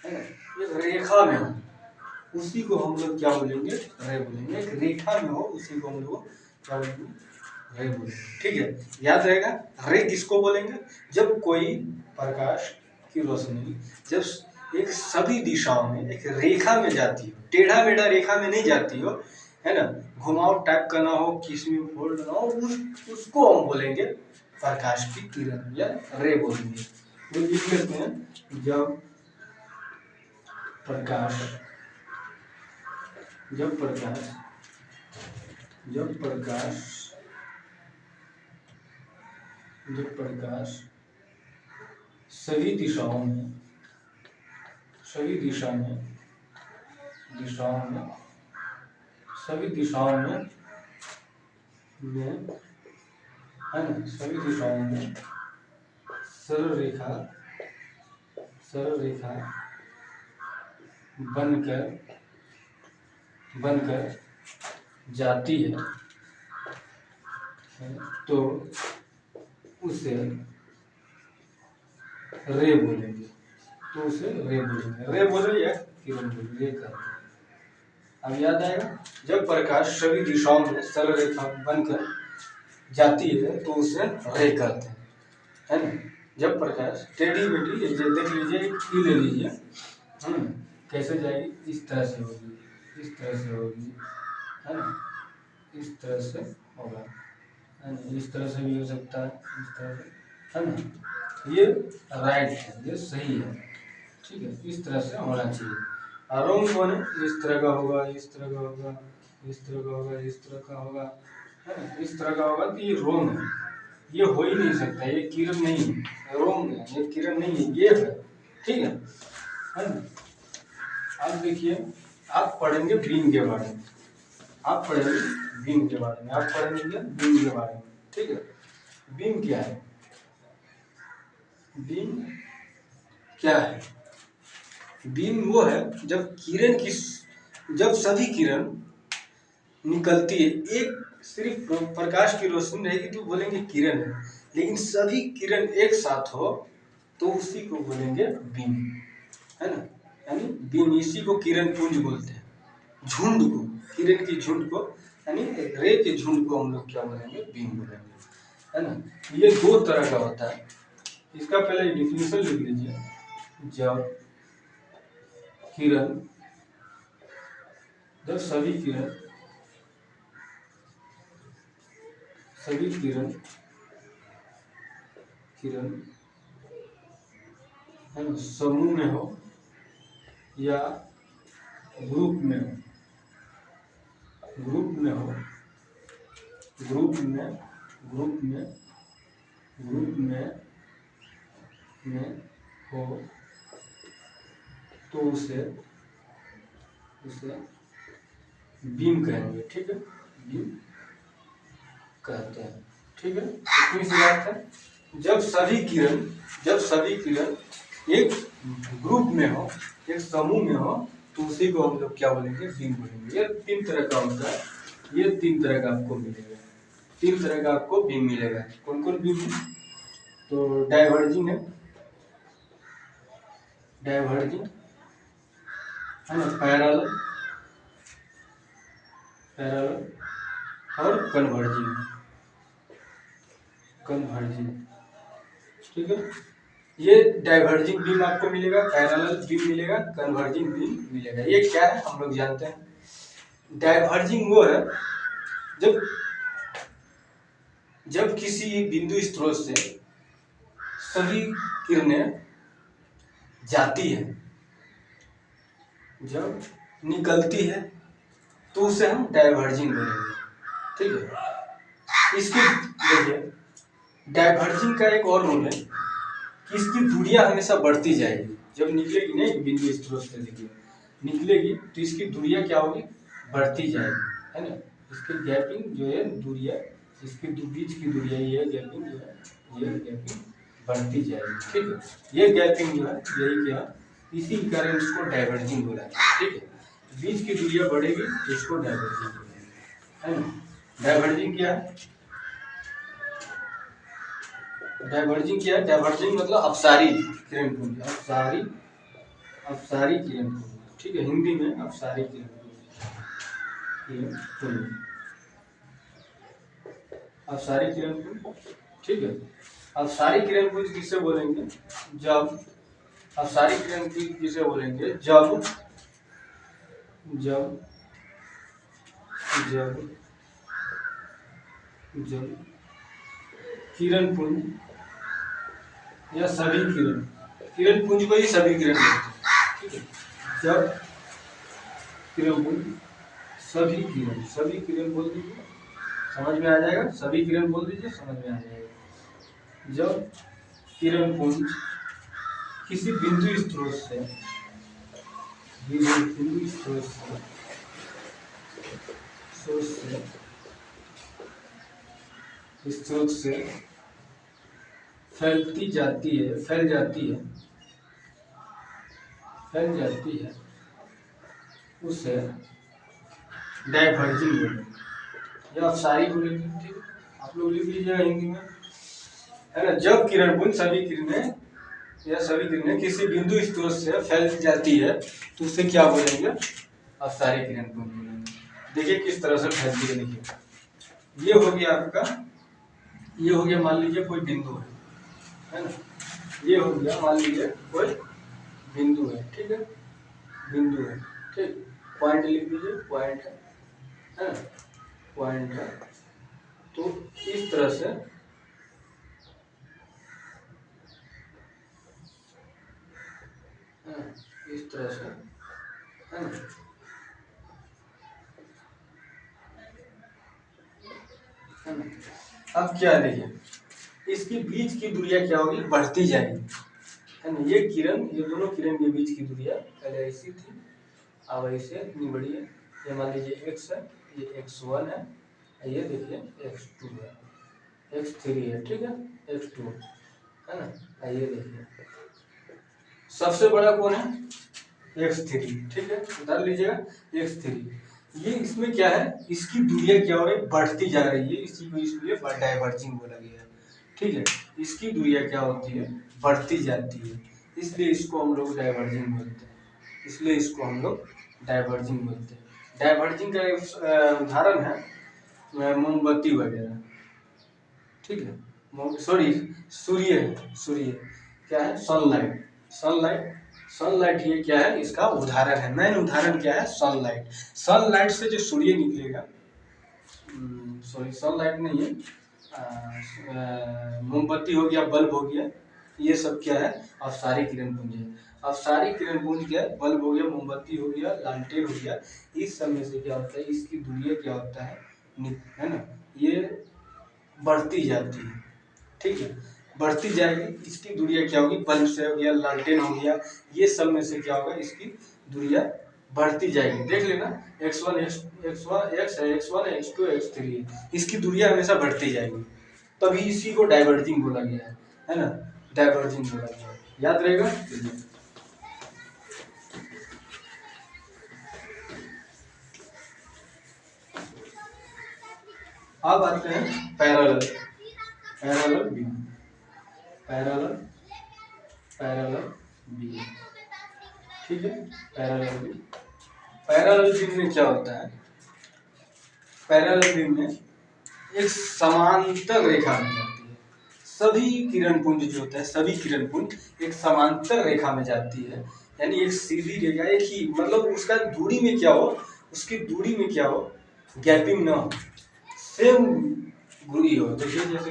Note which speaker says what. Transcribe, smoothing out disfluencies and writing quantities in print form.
Speaker 1: है ना, एक रेखा में हो उसी को हम लोग क्या बोलेंगे, रे बोलेंगे। एक रेखा में हो उसी को हम लोग क्या बोलेंगे, रे बोलेंगे। ठीक है, याद रहेगा। रे किसको बोलेंगे, जब कोई प्रकाश की रोशनी जब एक सभी दिशाओं में एक रेखा में जाती हो, टेढ़ा मेढ़ा रेखा में नहीं जाती हो, है ना, घुमाव टाइप का ना हो, किसी में फोल्ड ना हो, उसको हम बोलेंगे प्रकाश की किरण या रे बोलेंगे। तो लिख लेते हैं, प्रकाश जब प्रकाश जब प्रकाश जब प्रकाश सभी दिशाओं में सभी दिशाओं में सभी दिशाओं में है ना, सभी दिशाओं में सरल रेखा बनकर जाती है, तो उसे रे बोलेंगे। रे बोले या किरण बोले, रे कहते हैं। अब याद आएगा, जब प्रकाश सभी दिशाओं में सरल रेखा बनकर जाती है तो उसे रे कहते हैं, है ना। जब प्रकाश टेढ़ी मेढ़ी देख लीजिए, ई ले लीजिए, कैसे जाएगी, इस तरह से होगी, इस तरह से होगी, है ना, इस तरह से होगा, है ना, इस तरह से भी हो सकता है, इस तरह से, है ना, ये राइट है, ये सही है। ठीक है, इस तरह से होना चाहिए। और रोंग कौन है, इस तरह का होगा, इस तरह का होगा, इस तरह का होगा, इस तरह का होगा, है ना, इस तरह का होगा, तो ये रोंग है, ये हो ही नहीं सकता, ये किरण नहीं है, रोंग है, ये किरण नहीं है, ये है। ठीक है ना। अब देखिए, आप पढ़ेंगे बीम के बारे में, आप पढ़ेंगे बीम के बारे में, ठीक है। बीम क्या है, बीम क्या है, बीम वो है जब सभी किरण निकलती है, एक सिर्फ प्रकाश की रोशनी रहेगी तो बोलेंगे किरण है, लेकिन सभी किरण एक साथ हो तो उसी को बोलेंगे बीम, है ना। यानी बीम, इसी को किरण पुंज बोलते हैं। झुंड को, किरण की झुंड को, यानी रे के झुंड को हम लोग क्या बोलेंगे, बीम बोलेंगे, है ना। ये दो तरह का होता है, इसका पहले डिफिनेशन लिख लीजिए। जब सभी किरण है ना, समूह में हो या ग्रुप में हो, ग्रुप में हो तो उसे बीम कहेंगे। ठीक है, बीम कहते हैं। ठीक है, इतनी सी बात है। जब सभी किरण एक ग्रुप में हो, एक समूह में हो, तो उसी को हम लोग क्या बोलेंगे, बीम बोलेंगे। ये तीन तरह का होता है, ये तीन तरह का आपको मिलेगा, तीन तरह का आपको बीम मिलेगा। कौन कौन बीम है, तो डाइवर्जिंग है ना, पैरेलल और कन्वर्जिंग। ठीक है, ये डाइवर्जिंग बीम आपको मिलेगा, पैरेलल बीम मिलेगा, कन्वर्जिंग बीम मिलेगा। ये क्या है हम लोग जानते हैं। डाइवर्जिंग वो है जब किसी बिंदु स्रोत से सभी किरणें जाती है, जब निकलती है तो उसे हम डाइवर्जिंग बोलेंगे। ठीक है, इसकी देखिए, डाइवर्जिंग का एक और रूल है कि इसकी दूरियां हमेशा बढ़ती जाएगी। जब निकलेगी नहीं बिंदु स्रोत से, देखिए निकलेगी तो इसकी दूरियां क्या होगी, बढ़ती जाएगी, है ना। इसकी गैपिंग जो है, दूरियां, इसके बीच की दूरियां, ये गैपिंग जो है, ये गैपिंग बढ़ती जाएगी। ठीक है, ये गैपिंग जो है, यही क्या, इसी कारण इसको डाइवर्जिंग बोला जाता है। ठीक है, बीच की दूरियां बढ़ेगी तो इसको डाइवर्जिंग बोलेंगे, है ना। डाइवर्जिंग क्या है, डाइवर्जिंग मतलब अपसारी किरण पुंज, अपसारी किरण पुंज, ठीक है, हिंदी में अपसारी किरण पुंज, अपसारी किरण पुंज, ठीक है। अपसारी किरण पुंज किसे बोलेंगे? जब अपसारी किरण पुंज किसे बोलेंगे? जब जब जब जब किरण पुंज या सभी किरण पुंज को ही सभी किरण बोलते हैं, ठीक है। जब किरण पुंज सभी किरण बोल दीजिए, समझ में आ जाएगा। सभी किरण बोल दीजिए, समझ में आ जाएगा। जब किरण पुंज किसी बिंदु स्रोत से स्रोत से फैल जाती है उसे डाइवर्जिंग बोलेंगे या अपसारी बोलेंगे, ठीक है। आप लोग लिख लीजिएगा हिंदी में, है ना। जब किरण पुंज सभी किरणें किसी बिंदु स्रोत से फैल जाती है तो उसे क्या बोलेंगे? अपसारी किरण पुंज बोलेंगे। देखिए किस तरह से फैलती है। देखिए ये हो गया आपका, ये हो गया मान लीजिए कोई बिंदु है ना। ये हो गया मान लीजिए कोई बिंदु है, ठीक है, बिंदु है, ठीक। पॉइंट लिख दीजिए, पॉइंट है ना, पॉइंट है। तो इस तरह से इस तरह से, है ना, है ना। अब क्या देखिए, इसके बीच की दूरियां क्या होगी? बढ़ती जाएगी, है ना। ये दोनों किरण के बीच की दूरियां पहले ऐसी थी, अब ऐसे इतनी बड़ी है। ये मान लीजिए x है, ये x1 है, ये देखिए x2 है, x3 है, ठीक है, x2 है ना। ये देखिए सबसे बड़ा कौन है? x3, ठीक है, उतार लीजिएगा x3। ये इसमें क्या है? इसकी दूरियां क्या हो रही? बढ़ती जा रही है, इसी को इसलिए डाइवर्जिंग बोला गया है, ठीक है। इसकी दूरियां क्या होती है? बढ़ती जाती है, इसलिए इसको हम लोग डाइवर्जिंग बोलते हैं, डाइवर्जिंग का एक उदाहरण है मोमबत्ती वगैरह, ठीक है। सॉरी, सूर्य क्या है? सनलाइट ये क्या है? इसका उदाहरण है, मेन उदाहरण क्या है? सनलाइट से जो सूर्य निकलेगा, सॉरी सनलाइट नहीं है, मोमबत्ती हो गया, बल्ब हो गया, ये सब क्या है? अपसारी किरण पुंज है। अपसारी किरण पुंज क्या है? बल्ब हो गया, मोमबत्ती हो गया, लालटेन हो गया, इस सब में से क्या होता है? इसकी दूरियां क्या होता है ना, ये बढ़ती जाती है, ठीक है, बढ़ती जाएगी। इसकी दूरियां क्या होगी? बल्ब से हो गया, लालटेन हो गया, ये सब में से क्या होगा? इसकी दूरियां बढ़ती जाएगी। देख लेना x1 x1 x2 x3, इसकी दूरियां हमेशा बढ़ती जाएगी, तभी इसी को डाइवर्जिंग बोला गया है ना, डाइवर्जिंग बोला गया है, याद रहेगा। अब आते हैं पैरेलल बीम, पैरेलल बीम, ठीक है। पैरेलल बीम में क्या होता है? पैरेलल बीम में एक समांतर रेखा में जाती है, सभी किरण पुंज जो होता है, सभी किरण पुंज एक समांतर रेखा में जाती है, यानी एक सीधी रेखा, एक ही मतलब उसका दूरी में क्या हो, उसकी दूरी में क्या हो? गैपिंग ना हो, सेम दूरी हो। देखिए जैसे